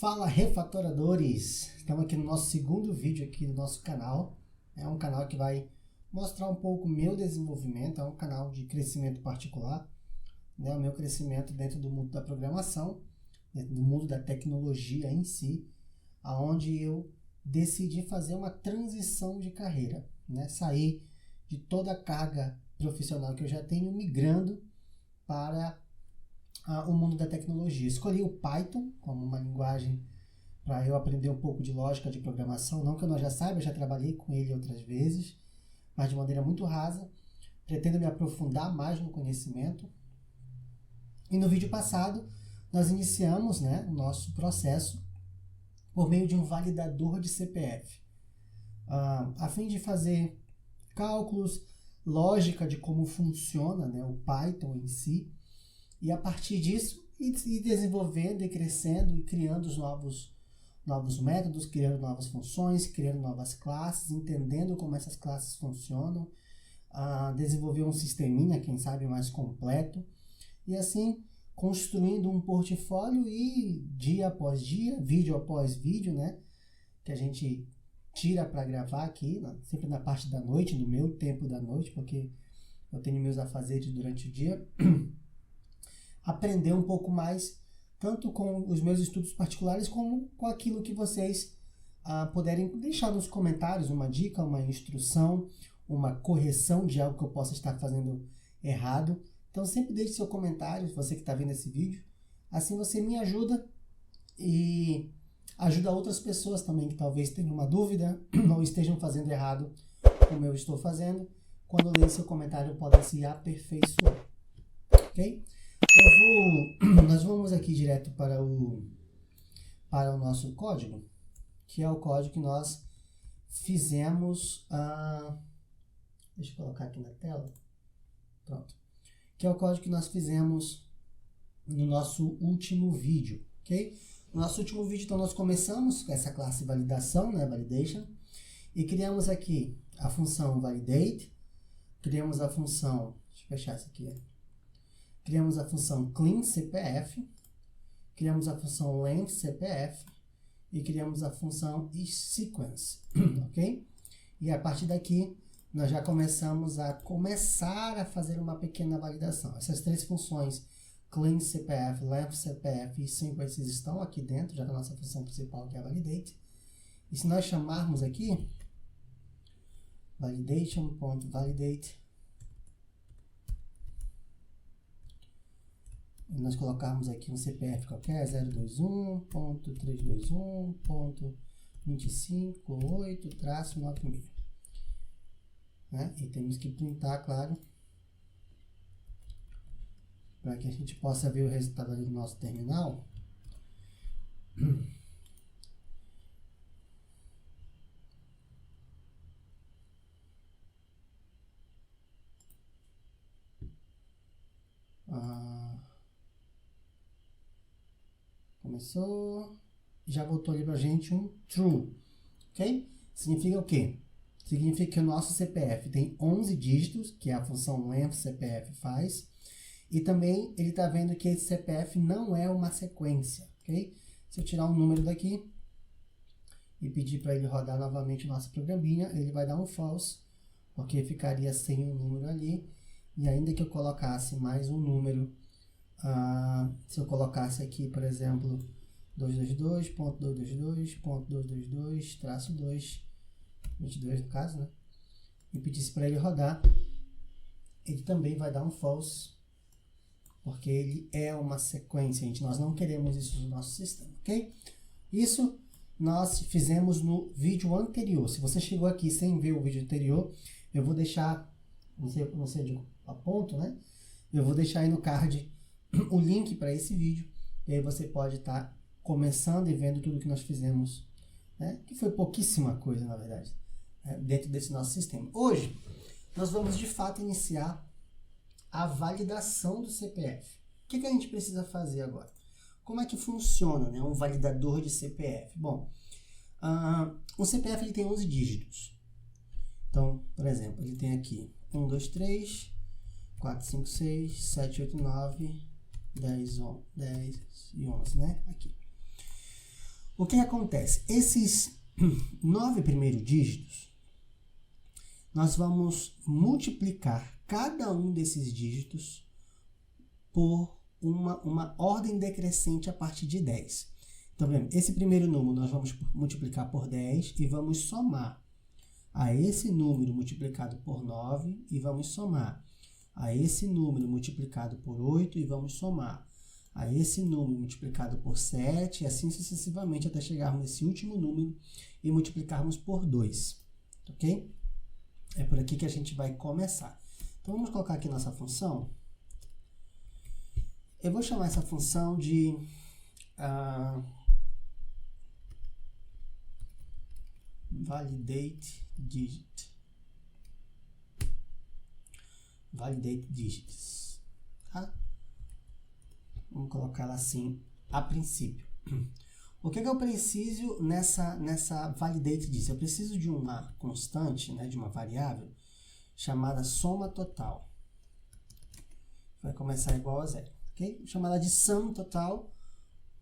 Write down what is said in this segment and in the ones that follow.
Fala, refatoradores! Estamos aqui no nosso segundo vídeo aqui do nosso canal. É um canal que vai mostrar um pouco o meu desenvolvimento, é um canal de crescimento particular, né? O meu crescimento dentro do mundo da programação, dentro do mundo da tecnologia em si, aonde eu decidi fazer uma transição de carreira, né? Sair de toda a carga profissional que eu já tenho, migrando para o mundo da tecnologia. Escolhi o Python como uma linguagem para eu aprender um pouco de lógica de programação, não que eu não já saiba, eu já trabalhei com ele outras vezes, mas de maneira muito rasa. Pretendo me aprofundar mais no conhecimento. E no vídeo passado, nós iniciamos, né, o nosso processo por meio de um validador de CPF, a fim de fazer cálculos, lógica de como funciona, né, o Python em si, e a partir disso, ir desenvolvendo e crescendo e criando os novos métodos, criando novas funções, criando novas classes, entendendo como essas classes funcionam, desenvolver um sisteminha, quem sabe, mais completo, e assim construindo um portfólio e dia após dia, vídeo após vídeo, né, que a gente tira para gravar aqui, sempre na parte da noite, no meu tempo da noite, porque eu tenho meus afazeres durante o dia, aprender um pouco mais, tanto com os meus estudos particulares, como com aquilo que vocês puderem deixar nos comentários, uma dica, uma instrução, uma correção de algo que eu possa estar fazendo errado. Então sempre deixe seu comentário, você que está vendo esse vídeo, assim você me ajuda e ajuda outras pessoas também que talvez tenham uma dúvida ou estejam fazendo errado como eu estou fazendo. Quando ler seu comentário podem se aperfeiçoar, ok? Nós vamos aqui direto para o nosso código, que é o código que nós fizemos, deixa eu colocar aqui na tela, pronto, que é o código que nós fizemos no nosso último vídeo, ok? No nosso último vídeo, então, nós começamos com essa classe validação, né, validation, e criamos aqui a função validate, criamos a função, deixa eu fechar isso aqui, criamos a função cleanCPF, criamos a função lengthCPF e criamos a função isSequence, ok? E a partir daqui, nós já começamos a fazer uma pequena validação. Essas três funções, cleanCPF, lengthCPF e isSequence, estão aqui dentro, já da nossa função principal, que é a validate. E se nós chamarmos aqui, validation.validate, e nós colocarmos aqui um CPF qualquer, 021.321.25.8-96, né? E temos que printar, claro, para que a gente possa ver o resultado ali do nosso terminal. Começou, já voltou ali pra gente um true, ok? Significa o quê? Significa que o nosso CPF tem 11 dígitos, que a função lengthCPF faz, e também ele está vendo que esse CPF não é uma sequência, ok? Se eu tirar um número daqui e pedir para ele rodar novamente o nosso programinha, ele vai dar um false, porque ficaria sem um número ali, e ainda que eu colocasse mais um número, se eu colocasse aqui, por exemplo, 222.222.222-2, 22 no caso, né? E pedisse para ele rodar, ele também vai dar um false, porque ele é uma sequência, nós não queremos isso no nosso sistema, ok? Isso nós fizemos no vídeo anterior. Se você chegou aqui sem ver o vídeo anterior, eu vou deixar, não sei de a ponto, né? Eu vou deixar aí no card o link para esse vídeo, e aí você pode estar começando e vendo tudo que nós fizemos, né? Que foi pouquíssima coisa, na verdade, dentro desse nosso sistema. Hoje, nós vamos de fato iniciar a validação do CPF. O que a gente precisa fazer agora? Como é que funciona, né, um validador de CPF? Bom, o CPF ele tem 11 dígitos. Então, por exemplo, ele tem aqui 1, 2, 3, 4, 5, 6, 7, 8, 9... 10 e 11, né? Aqui. O que acontece? Esses 9 primeiros dígitos, nós vamos multiplicar cada um desses dígitos por uma ordem decrescente a partir de 10. Então, esse primeiro número nós vamos multiplicar por 10 e vamos somar a esse número multiplicado por 9 e vamos somar a esse número multiplicado por 8 e vamos somar a esse número multiplicado por 7 e assim sucessivamente até chegarmos nesse último número e multiplicarmos por 2, ok? É por aqui que a gente vai começar. Então, vamos colocar aqui nossa função. Eu vou chamar essa função de validate digits, tá? Vamos colocar ela assim a princípio. O que eu preciso nessa validate digits? Eu preciso de uma constante, né, de uma variável chamada soma total. Vai começar igual a 0, ok? Vou chamar ela de sum total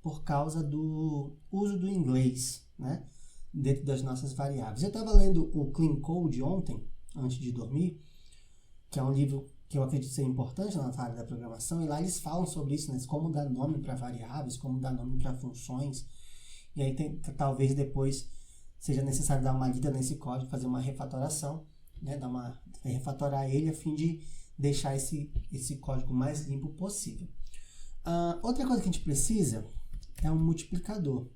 por causa do uso do inglês, né, dentro das nossas variáveis. Eu estava lendo o Clean Code ontem, antes de dormir, que é um livro que eu acredito ser importante na área da programação, e lá eles falam sobre isso, né, como dar nome para variáveis, como dar nome para funções, e aí talvez depois seja necessário dar uma lida nesse código, fazer uma refatoração, né, refatorar ele a fim de deixar esse código mais limpo possível. Outra coisa que a gente precisa é um multiplicador.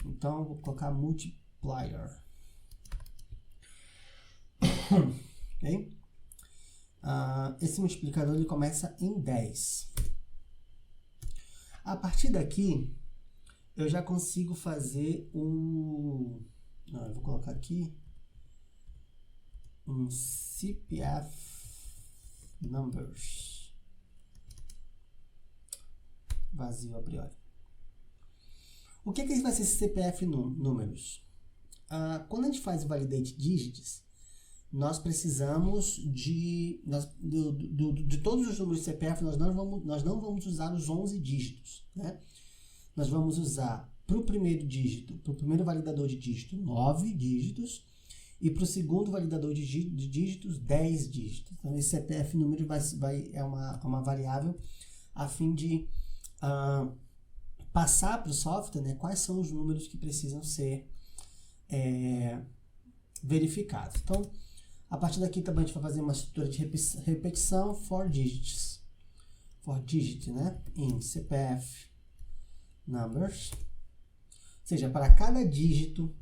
Então, eu vou colocar multiplier. Ok? Esse multiplicador ele começa em 10. A partir daqui, eu já consigo fazer eu vou colocar aqui um CPF numbers. Vazio a priori. O que vai ser esse CPF números? Quando a gente faz o validate digits, nós precisamos de todos os números de CPF, nós não vamos usar os 11 dígitos, né? Nós vamos usar para o primeiro dígito, para o primeiro validador de dígito, 9 dígitos, e para o segundo validador de dígitos, 10 dígitos. Então, esse CPF número é uma variável a fim de passar para o software, né, quais são os números que precisam ser verificados. Então, a partir daqui também a gente vai fazer uma estrutura de repetição for digits. For digit, né? In CPF numbers. Ou seja, para cada dígito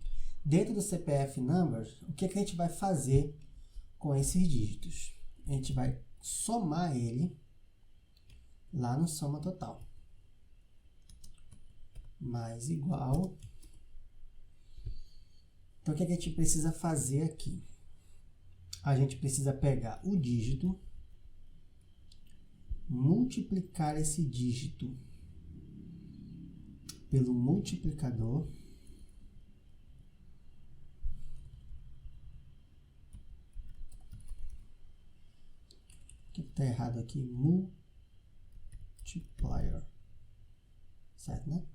dentro do CPF numbers, o que a gente vai fazer com esses dígitos? A gente vai somar ele lá no soma total. Mais igual. Então, o que a gente precisa fazer aqui? A gente precisa pegar o dígito, multiplicar esse dígito pelo multiplicador, o que está errado aqui? Multiplier, certo, né?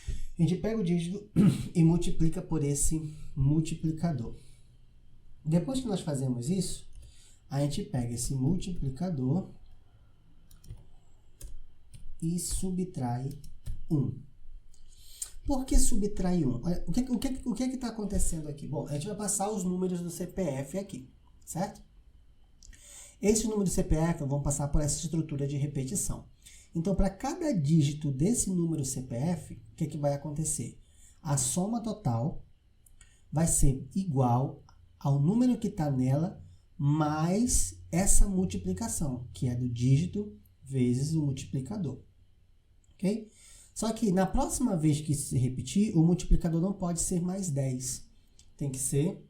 A gente pega o dígito e multiplica por esse multiplicador. Depois que nós fazemos isso, a gente pega esse multiplicador e subtrai 1. Por que subtrai 1? Olha, o que está acontecendo aqui? Bom, a gente vai passar os números do CPF aqui, certo? Esses números do CPF vão passar por essa estrutura de repetição. Então, para cada dígito desse número CPF, o que vai acontecer? A soma total vai ser igual ao número que está nela, mais essa multiplicação, que é do dígito vezes o multiplicador. Ok? Só que na próxima vez que isso se repetir, o multiplicador não pode ser mais 10. Tem que ser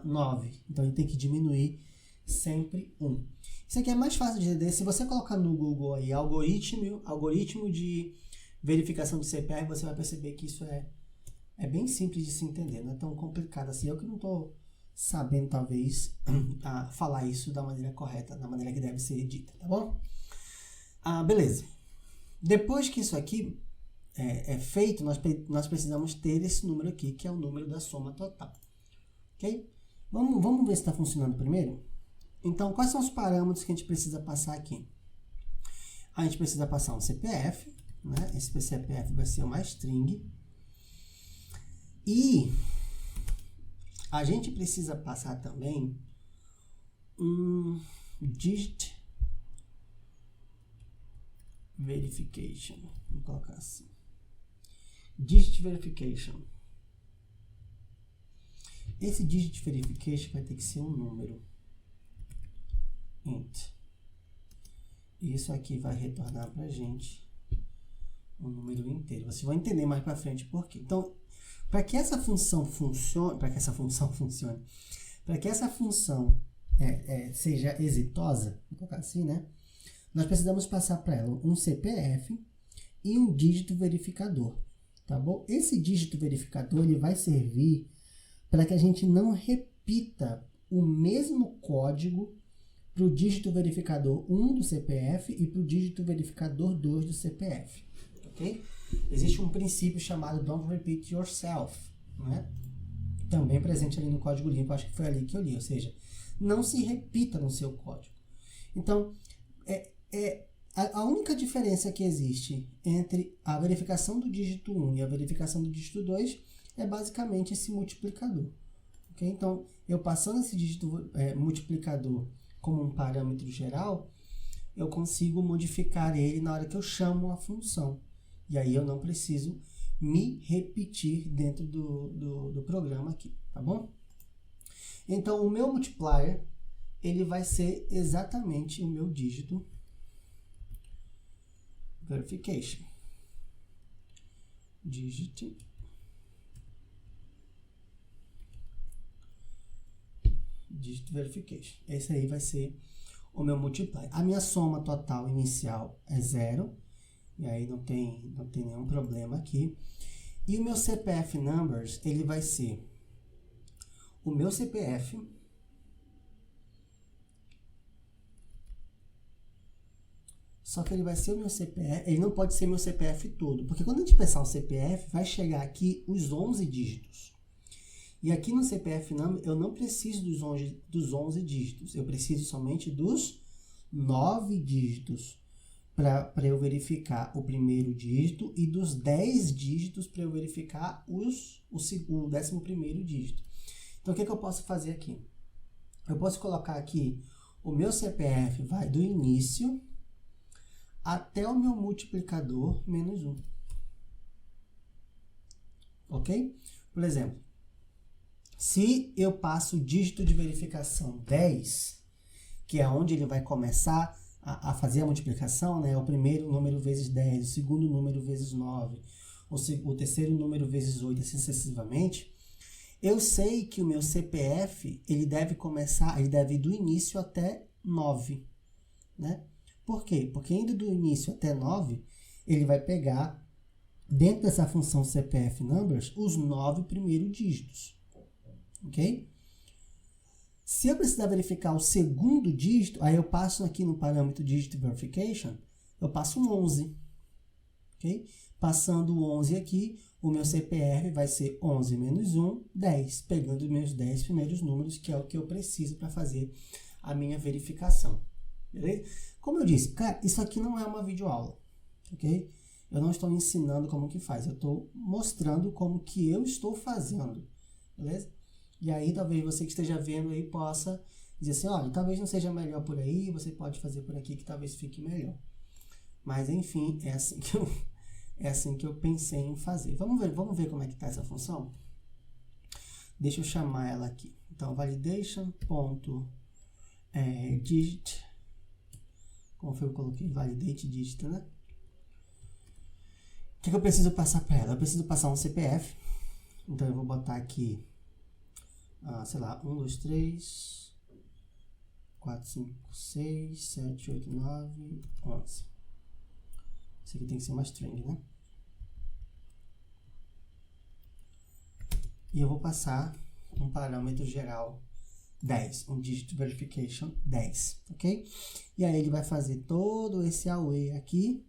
9. Então, ele tem que diminuir sempre 1. Isso aqui é mais fácil de entender. Se você colocar no Google aí algoritmo de verificação de CPF, você vai perceber que isso é bem simples de se entender, não é tão complicado assim. Eu que não estou sabendo, talvez, falar isso da maneira correta, da maneira que deve ser dita, tá bom? Beleza. Depois que isso aqui feito, nós precisamos ter esse número aqui, que é o número da soma total. Ok? Vamos ver se está funcionando primeiro? Então, quais são os parâmetros que a gente precisa passar aqui? A gente precisa passar um CPF, né? Esse CPF vai ser uma string. E a gente precisa passar também um digit verification. Vou colocar assim. Digit verification. Esse digit verification vai ter que ser um número. Int. Isso aqui vai retornar para a gente um número inteiro. Vocês vão entender mais para frente por quê. Então, para que essa função funcione, para que essa função seja exitosa, vou colocar assim, né? Nós precisamos passar para ela um CPF e um dígito verificador, tá bom? Esse dígito verificador ele vai servir para que a gente não repita o mesmo código para o dígito verificador 1 do CPF e para o dígito verificador 2 do CPF, ok? Existe um princípio chamado Don't Repeat Yourself, né? Também presente ali no código limpo, acho que foi ali que eu li, ou seja, não se repita no seu código. Então, a única diferença que existe entre a verificação do dígito 1 e a verificação do dígito 2 é basicamente esse multiplicador, ok? Então, eu passando esse dígito multiplicador como um parâmetro geral, eu consigo modificar ele na hora que eu chamo a função. E aí eu não preciso me repetir dentro do programa aqui, tá bom? Então, o meu multiplier, ele vai ser exatamente o meu dígito verification. Digit verification. Esse aí vai ser o meu multiplier. A minha soma total inicial é 0. E aí não tem nenhum problema aqui. E o meu CPF numbers, ele vai ser o meu CPF só que ele vai ser o meu CPF, ele não pode ser meu CPF todo, porque quando a gente pensar o CPF, vai chegar aqui os 11 dígitos. E aqui no CPF number, eu não preciso dos 11 dígitos, eu preciso somente dos 9 dígitos. Para eu verificar o primeiro dígito e dos 10 dígitos para eu verificar o 11º dígito. Então, o que eu posso fazer aqui? Eu posso colocar aqui o meu CPF vai do início até o meu multiplicador menos 1. Ok? Por exemplo, se eu passo o dígito de verificação 10, que é onde ele vai começar a fazer a multiplicação, né? O primeiro número vezes 10, o segundo número vezes 9, o terceiro número vezes 8, assim sucessivamente, eu sei que o meu CPF, ele deve ir do início até 9, né? Por quê? Porque indo do início até 9, ele vai pegar, dentro dessa função CPF numbers, os 9 primeiros dígitos, ok? Se eu precisar verificar o segundo dígito, aí eu passo aqui no parâmetro digit verification, eu passo um 11, ok? Passando o 11 aqui, o meu CPF vai ser 11 menos 1, 10, pegando os meus 10 primeiros números, que é o que eu preciso para fazer a minha verificação, beleza? Como eu disse, cara, isso aqui não é uma videoaula, ok? Eu não estou ensinando como que faz, eu estou mostrando como que eu estou fazendo, beleza? E aí, talvez você que esteja vendo aí possa dizer assim, olha, talvez não seja melhor por aí, você pode fazer por aqui que talvez fique melhor. Mas, enfim, é assim que eu pensei em fazer. Vamos ver como é que está essa função? Deixa eu chamar ela aqui. Então, validation.digit, como foi eu coloquei? Validate digit, né? O que eu preciso passar para ela? Eu preciso passar um CPF. Então, eu vou botar aqui sei lá, 1, 2, 3, 4, 5, 6, 7, 8, 9, 11. Isso aqui tem que ser uma string, né? E eu vou passar um parâmetro geral 10, um digit verification 10, ok? E aí ele vai fazer todo esse await aqui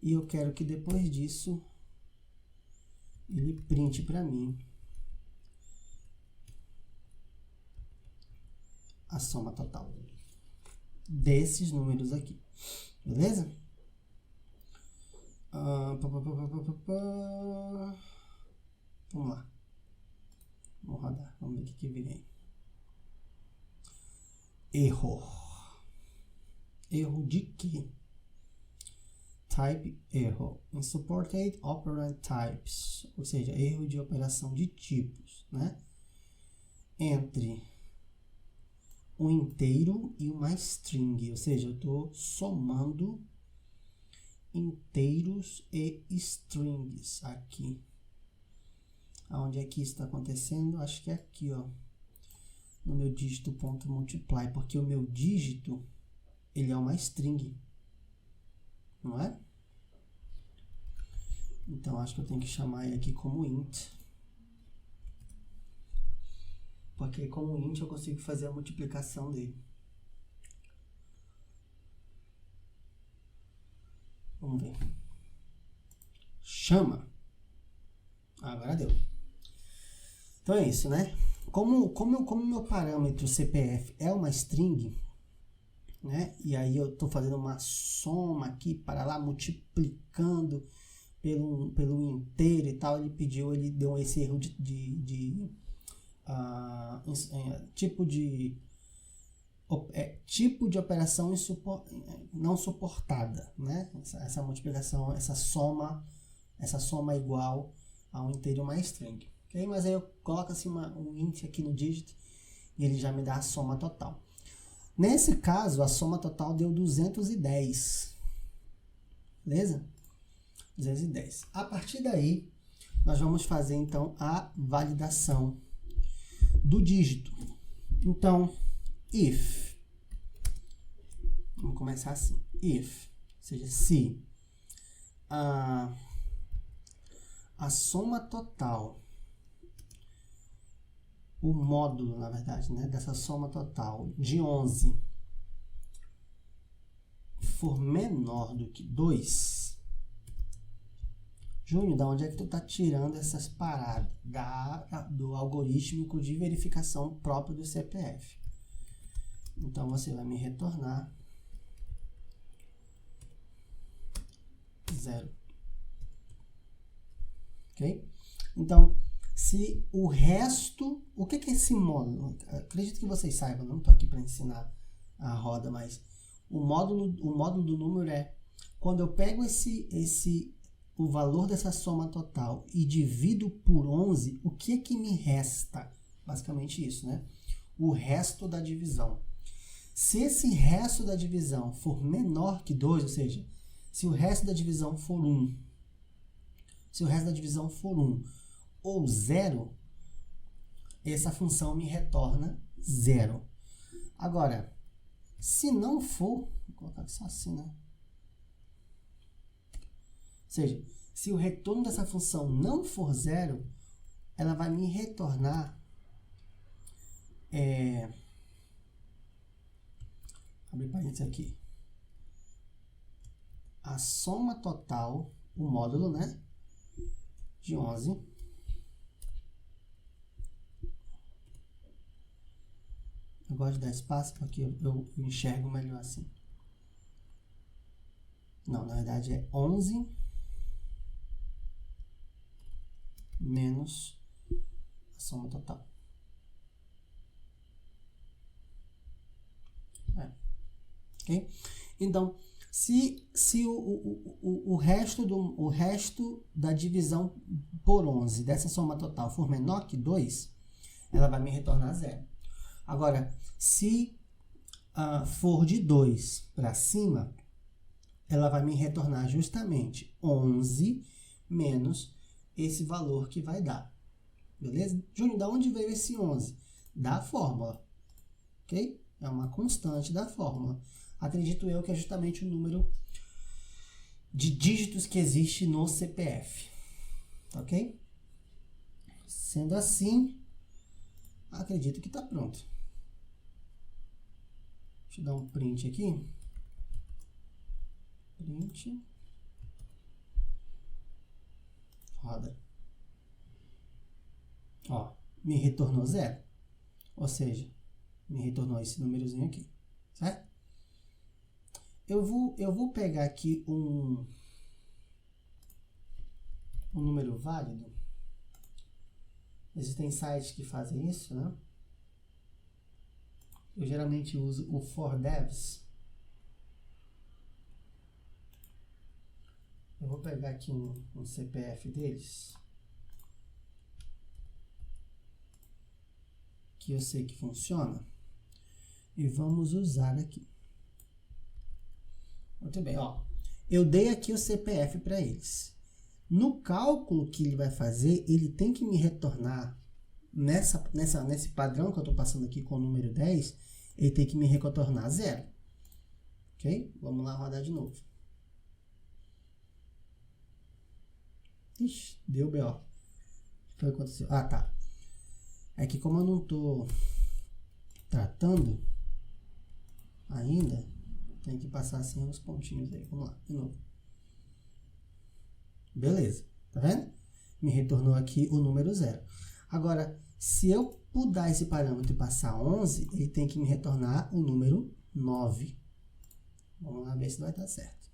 E eu quero que depois disso ele printe para mim a soma total desses números aqui, beleza? Vamos lá. Vamos rodar. Vamos ver o que vem aí. Erro. Erro de quê? Type error. Unsupported operand types. Ou seja, erro de operação de tipos, né? Entre um inteiro e uma string. Ou seja, eu estou somando inteiros e strings aqui. Aonde é que isso está acontecendo? Acho que é aqui, ó. No meu dígito ponto multiply, porque o meu dígito, ele é uma string, não é? Então, acho que eu tenho que chamar ele aqui como int. Porque como int eu consigo fazer a multiplicação dele. Vamos ver. Chama. Agora deu. Então é isso, né? Como meu parâmetro CPF é uma string, né? E aí eu estou fazendo uma soma aqui para lá, multiplicando pelo inteiro e tal. Ele deu esse erro tipo de operação não suportada, né? Essa multiplicação, essa soma igual a um inteiro mais string. Okay? Mas aí eu coloco assim um int aqui no dígito e ele já me dá a soma total. Nesse caso, a soma total deu 210. Beleza? 210. A partir daí, nós vamos fazer então a validação do dígito. Então, if. Vamos começar assim. If, ou seja, se a soma total, o módulo, na verdade, né, dessa soma total de 11 for menor do que 2, Júnior, da onde é que tu tá tirando essas paradas? Do algorítmico de verificação próprio do CPF. Então, você vai me retornar 0. Ok? Então, se o resto... O que é esse módulo? Acredito que vocês saibam, não estou aqui para ensinar a roda, mas o módulo do número é quando eu pego o valor dessa soma total e divido por 11, o que é que me resta? Basicamente isso, né? O resto da divisão. Se esse resto da divisão for menor que 2, ou seja, se o resto da divisão for 1, ou 0, essa função me retorna 0. Agora, se não for, vou colocar só assim, né? Ou seja, se o retorno dessa função não for 0, ela vai me retornar abre parênteses aqui, a soma total, o módulo, né, de 11 eu gosto de dar espaço porque eu enxergo melhor assim. Não, na verdade é 11 menos a soma total. Ok? Então, se o resto da divisão por 11 dessa soma total for menor que 2, ela vai me retornar 0. Agora, se for de 2 para cima, ela vai me retornar justamente 11 menos esse valor que vai dar. Beleza? Júnior, da onde veio esse 11? Da fórmula. Ok? É uma constante da fórmula. Acredito eu que é justamente o número de dígitos que existe no CPF. Ok? Sendo assim, acredito que está pronto. Deixa eu dar um print aqui. Print. roda. Ó, me retornou 0. Ou seja, me retornou esse númerozinho aqui, certo? Eu vou pegar aqui um número válido. Existem sites que fazem isso, né? Eu geralmente uso o ForDevs. Eu vou pegar aqui um CPF deles, que eu sei que funciona, e vamos usar aqui. Muito bem, ó. Eu dei aqui o CPF para eles. No cálculo que ele vai fazer, ele tem que me retornar, nesse padrão que eu estou passando aqui com o número 10, ele tem que me retornar 0. Ok? Vamos lá rodar de novo. Ixi, deu B.O. O que foi que aconteceu? Ah, tá. É que como eu não estou tratando ainda, tem que passar assim uns pontinhos aí. Vamos lá, de novo. Beleza, tá vendo? Me retornou aqui o número 0. Agora, se eu mudar esse parâmetro e passar 11, ele tem que me retornar o número 9. Vamos lá ver se vai dar certo.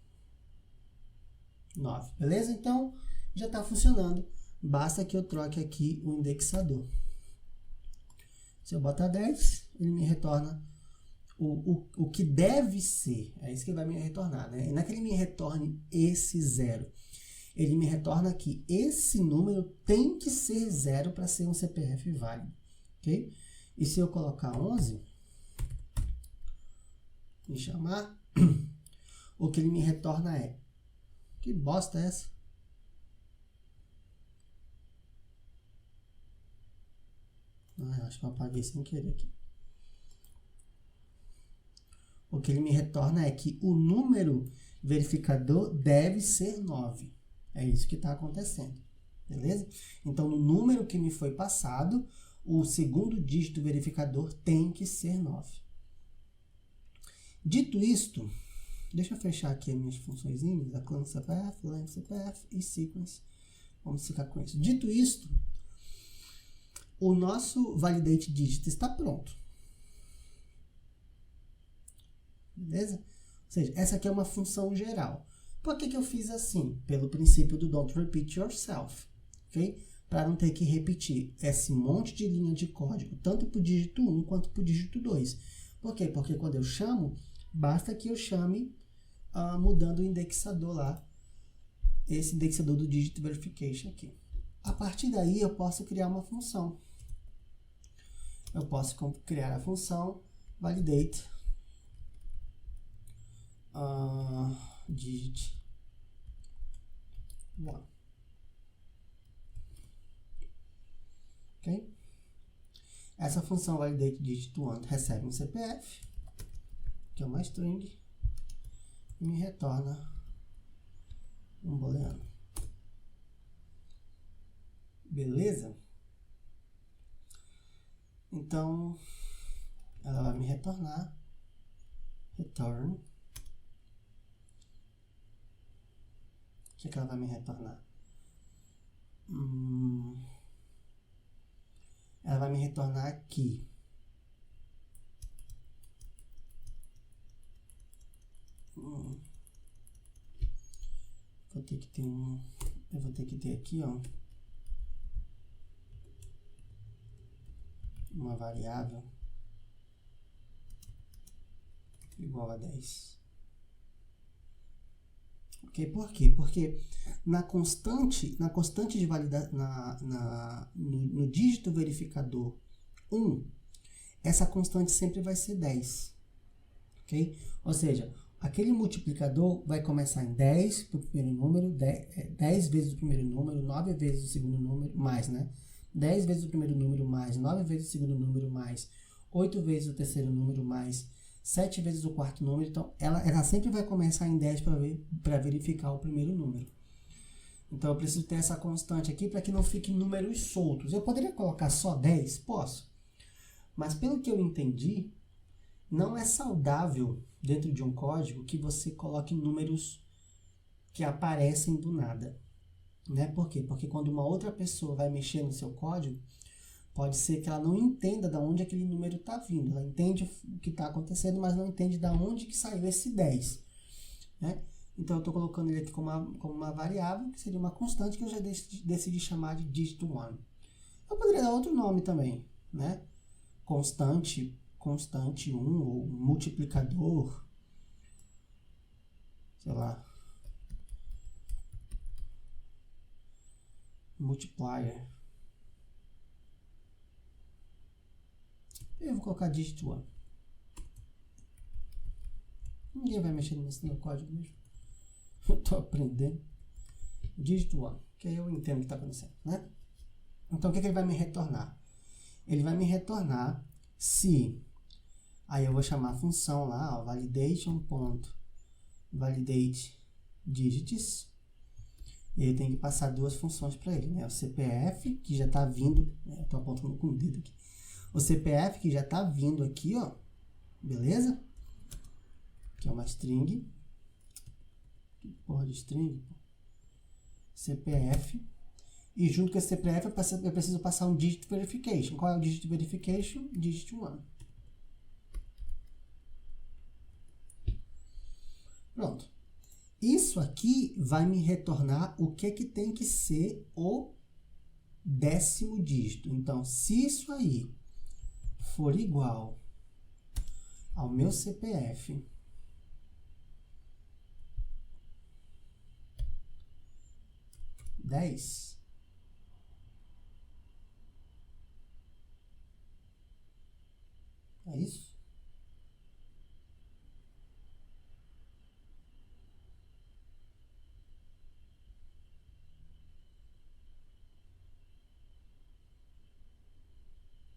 9, beleza? Então, já está funcionando. Basta que eu troque aqui o indexador. Se eu botar 10, ele me retorna o que deve ser. É isso que ele vai me retornar, né? Não é que ele me retorne esse 0. Ele me retorna que esse número tem que ser 0 para ser um CPF válido. Ok? E se eu colocar 11, me chamar, o que ele me retorna é... Que bosta é essa? Ah, acho que eu apaguei sem querer aqui. O que ele me retorna é que o número verificador deve ser 9. É isso que está acontecendo. Beleza? Então, no número que me foi passado, o segundo dígito verificador tem que ser 9. Dito isto, deixa eu fechar aqui as minhas funçõezinhas, a clan CPF, length CPF e sequence. Vamos ficar com isso. Dito isto, o nosso validate digit está pronto. Beleza? Ou seja, essa aqui é uma função geral. Por que eu fiz assim? Pelo princípio do don't repeat yourself. Ok? Para não ter que repetir esse monte de linha de código, tanto para o dígito 1 quanto para o dígito 2. Por quê? Porque quando eu chamo, basta que eu chame mudando o indexador lá, esse indexador do digit verification aqui. A partir daí, eu posso criar uma função. Eu posso criar a função validate digit 1. Ok? Essa função validate digit 1 recebe um CPF, que é uma string, e me retorna um booleano. Beleza? Então, ela vai me retornar return. O que ela vai me retornar? Ela vai me retornar aqui. Vou ter que ter eu vou ter que ter aqui, ó, uma variável igual a 10. Ok? Por quê? Porque na constante de validação, no dígito verificador 1, essa constante sempre vai ser 10. Ok? Ou seja, aquele multiplicador vai começar em 10 para o primeiro número, 10 vezes o primeiro número, 9 vezes o segundo número, mais, né? 10 vezes o primeiro número, mais 9 vezes o segundo número, mais 8 vezes o terceiro número, mais 7 vezes o quarto número. Então, ela sempre vai começar em 10 para verificar o primeiro número. Então, eu preciso ter essa constante aqui para que não fiquem números soltos. Eu poderia colocar só 10? Posso. Mas, pelo que eu entendi, não é saudável dentro de um código que você coloque números que aparecem do nada. né? Por quê? Porque quando uma outra pessoa vai mexer no seu código, pode ser que ela não entenda de onde aquele número está vindo. Ela entende o que está acontecendo, mas não entende de onde que saiu esse 10. Né? Então, eu estou colocando ele aqui como uma variável, que seria uma constante que eu já decidi chamar de digit 1. Eu poderia dar outro nome também, né? Constante 1, ou multiplicador, sei lá, multiplier. Eu vou colocar digit 1. Ninguém vai mexer nesse meu código mesmo. Eu estou aprendendo. Digit 1, que aí eu entendo o que está acontecendo, né? Então, o que ele vai me retornar? Ele vai me retornar se... Aí eu vou chamar a função lá, ó, validation.validate digits. E aí tem que passar duas funções para ele, né? O CPF, que já está vindo... Eu estou apontando com o dedo aqui. O CPF, que já está vindo aqui, ó. Beleza? Que é uma string. Que porra de string? CPF. E junto com esse CPF eu preciso passar um digit verification. Qual é o digit verification? Digit 1. Pronto. Isso aqui vai me retornar o que tem que ser o 10º dígito. Então, se isso aí for igual ao meu CPF, é isso?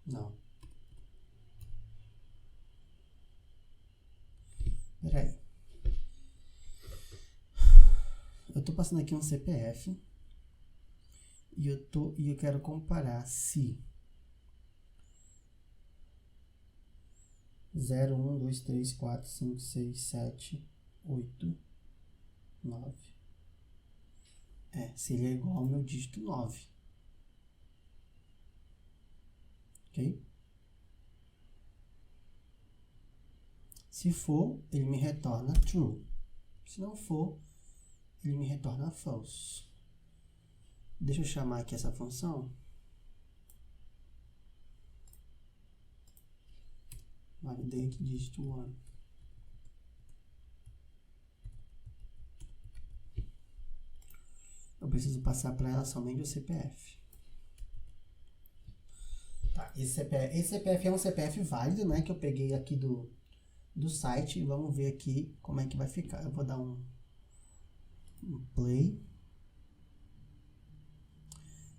Não. Peraí. Eu tô passando aqui um CPF e eu quero comparar se 0, 1, 2, 3, 4, 5, 6, 7, 8, 9. Se ele é igual ao meu dígito 9. Ok? Se for, ele me retorna true. Se não for, ele me retorna false. Deixa eu chamar aqui essa função. Validate digit 1. Eu preciso passar para ela somente o CPF. Tá, esse CPF é um CPF válido, né? Que eu peguei aqui do site. E vamos ver aqui como é que vai ficar. Eu vou dar um play.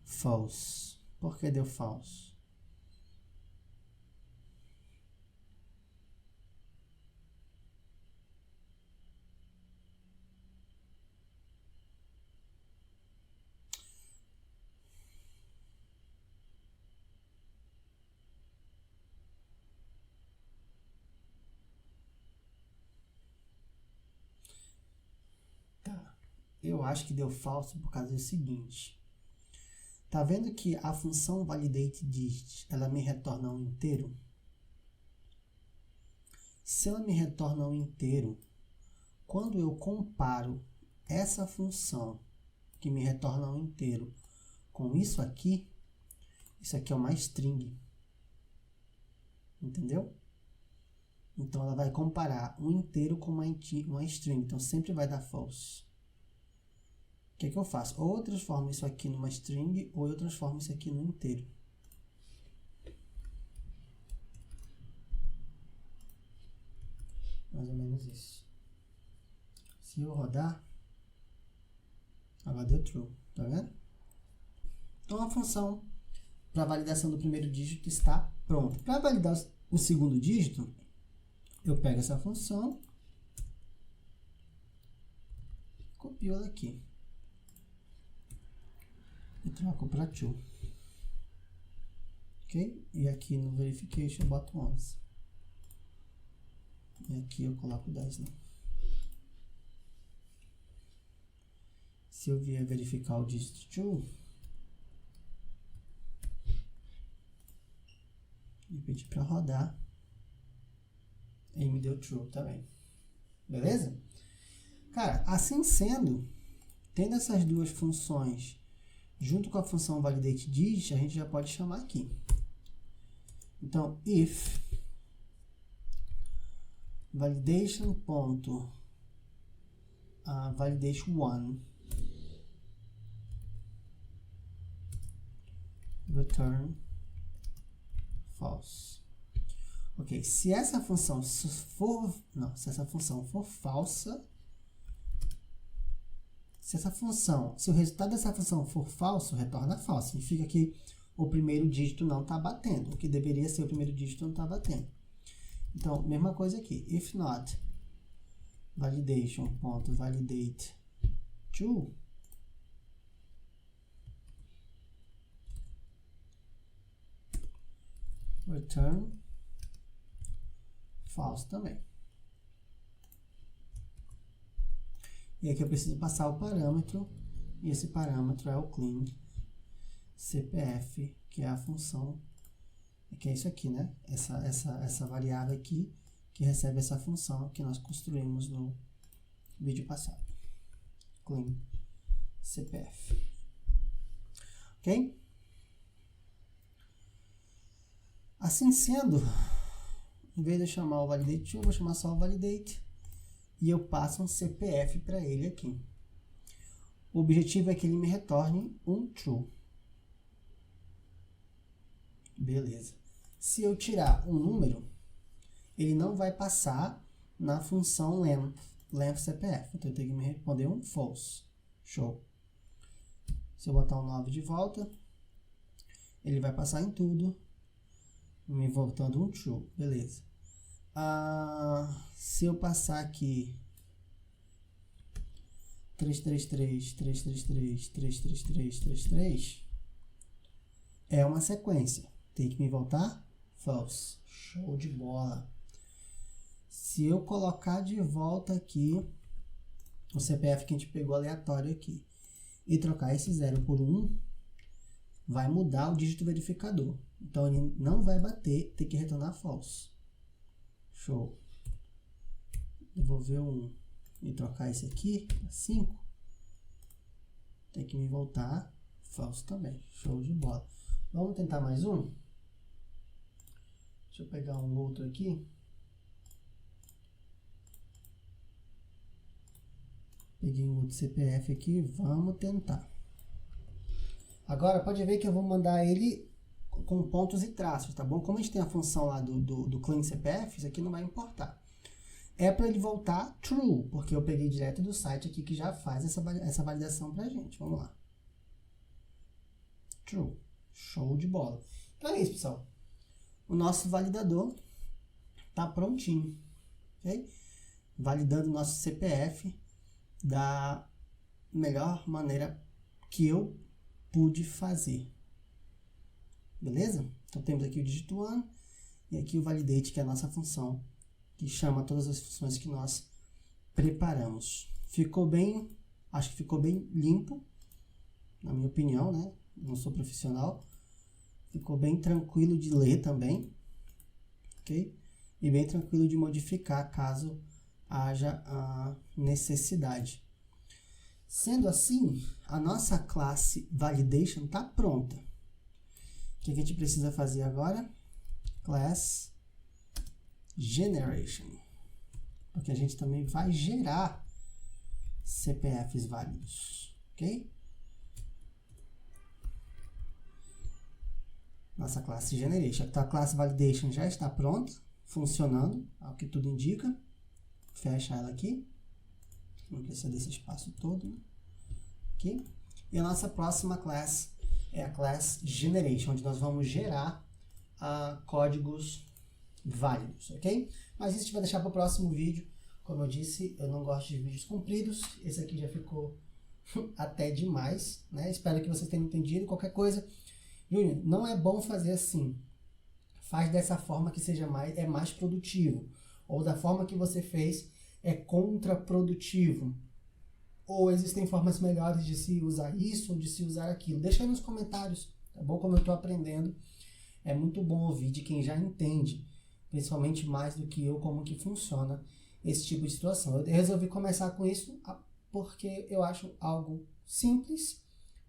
False. Por que deu false? Eu acho que deu falso por causa do seguinte. Tá vendo que a função validate digit, ela me retorna um inteiro? Se ela me retorna um inteiro, quando eu comparo essa função que me retorna um inteiro com isso aqui é uma string. Entendeu? Então ela vai comparar um inteiro com uma string. Então sempre vai dar false. O que eu faço? Ou eu transformo isso aqui numa string, ou eu transformo isso aqui num inteiro. Mais ou menos isso. Se eu rodar, ela deu true, tá vendo? Então a função para validação do primeiro dígito está pronta. Para validar o segundo dígito, eu pego essa função, copio ela aqui. E troco para true. Ok? E aqui no verification eu boto 11. E aqui eu coloco 10, né? Se eu vier verificar o dígito true, e pedir para rodar, ele me deu true também. Beleza? Cara, assim sendo, tendo essas duas funções junto com a função validateDigit, a gente já pode chamar aqui. Então, if validation.validation1 return false. Ok, se essa função for falsa, se o resultado dessa função for falso, retorna falso. Significa que o primeiro dígito não está batendo. O que deveria ser o primeiro dígito não está batendo. Então, mesma coisa aqui. If not, validation.validate2 return false também. E aqui eu preciso passar o parâmetro, e esse parâmetro é o clean CPF, que é a função, que é isso aqui, né? Essa variável aqui, que recebe essa função que nós construímos no vídeo passado. Clean CPF. Ok? Assim sendo, em vez de eu chamar o validate2, eu vou chamar só o validate e eu passo um CPF para ele aqui. O objetivo é que ele me retorne um true. Beleza. Se eu tirar um número, ele não vai passar na função length CPF. Então eu tenho que me responder um false. Show. Se eu botar um 9 de volta, ele vai passar em tudo, me voltando um true. Beleza. Se eu passar aqui 333, 333, 333, 333, é uma sequência. Tem que me voltar false. Show de bola. Se eu colocar de volta aqui o CPF que a gente pegou aleatório aqui e trocar esse 0 por 1, vai mudar o dígito verificador. Então ele não vai bater, tem que retornar false. Show. Devolver o 1 e trocar esse aqui, 5, tem que me voltar false também. Show de bola. Vamos tentar mais um? Deixa eu pegar um outro aqui. Peguei um outro CPF aqui, vamos tentar. Agora pode ver que eu vou mandar ele com pontos e traços, tá bom? Como a gente tem a função lá do clean CPF, isso aqui não vai importar. É para ele voltar true, porque eu peguei direto do site aqui que já faz essa validação pra gente. Vamos lá. True. Show de bola. Então é isso, pessoal. O nosso validador tá prontinho, ok? Validando o nosso CPF da melhor maneira que eu pude fazer. Beleza? Então temos aqui o dígito 1 e aqui o validate, que é a nossa função que chama todas as funções que nós preparamos. Ficou bem, acho que ficou bem limpo, na minha opinião, né? Não sou profissional. Ficou bem tranquilo de ler também, ok? E bem tranquilo de modificar caso haja a necessidade. Sendo assim, a nossa classe validation está pronta. O que a gente precisa fazer agora? Class generation, porque a gente também vai gerar CPFs válidos, ok? Nossa classe generation. Então, a classe validation já está pronta, funcionando, ao que tudo indica. Fecha ela aqui. Não precisa desse espaço todo, né? Aqui. E a nossa próxima classe é a class generation, onde nós vamos gerar códigos válidos, ok? Mas isso a gente vai deixar para o próximo vídeo. Como eu disse, eu não gosto de vídeos compridos. Esse aqui já ficou até demais, né? Espero que vocês tenham entendido. Qualquer coisa, Júnior, não é bom fazer assim. Faz dessa forma que seja mais produtivo. Ou da forma que você fez é contraprodutivo. ou existem formas melhores de se usar isso ou de se usar aquilo? Deixa aí nos comentários, tá bom? Como eu estou aprendendo, é muito bom ouvir de quem já entende, principalmente mais do que eu, como que funciona esse tipo de situação. Eu resolvi começar com isso porque eu acho algo simples,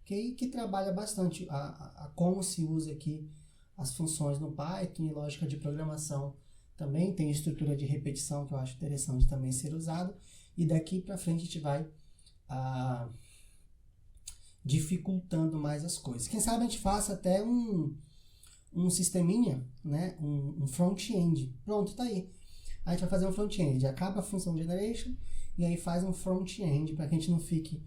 okay? Que trabalha bastante a como se usa aqui as funções no Python e lógica de programação também. Tem estrutura de repetição que eu acho interessante também ser usado. E daqui para frente a gente vai dificultando mais as coisas. Quem sabe a gente faça até um sisteminha, né? Um front-end. Pronto, tá aí. A gente vai fazer um front-end. Acaba a função generation e aí faz um front-end para que a gente não fique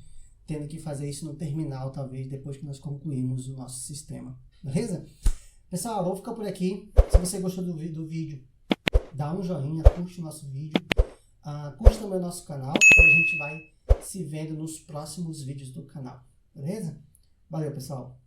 tendo que fazer isso no terminal, talvez, depois que nós concluirmos o nosso sistema. Beleza? Pessoal, vou ficar por aqui. Se você gostou do vídeo, dá um joinha, curte o nosso vídeo. Curte também o nosso canal, e a gente vai se vendo nos próximos vídeos do canal. Beleza? Valeu, pessoal!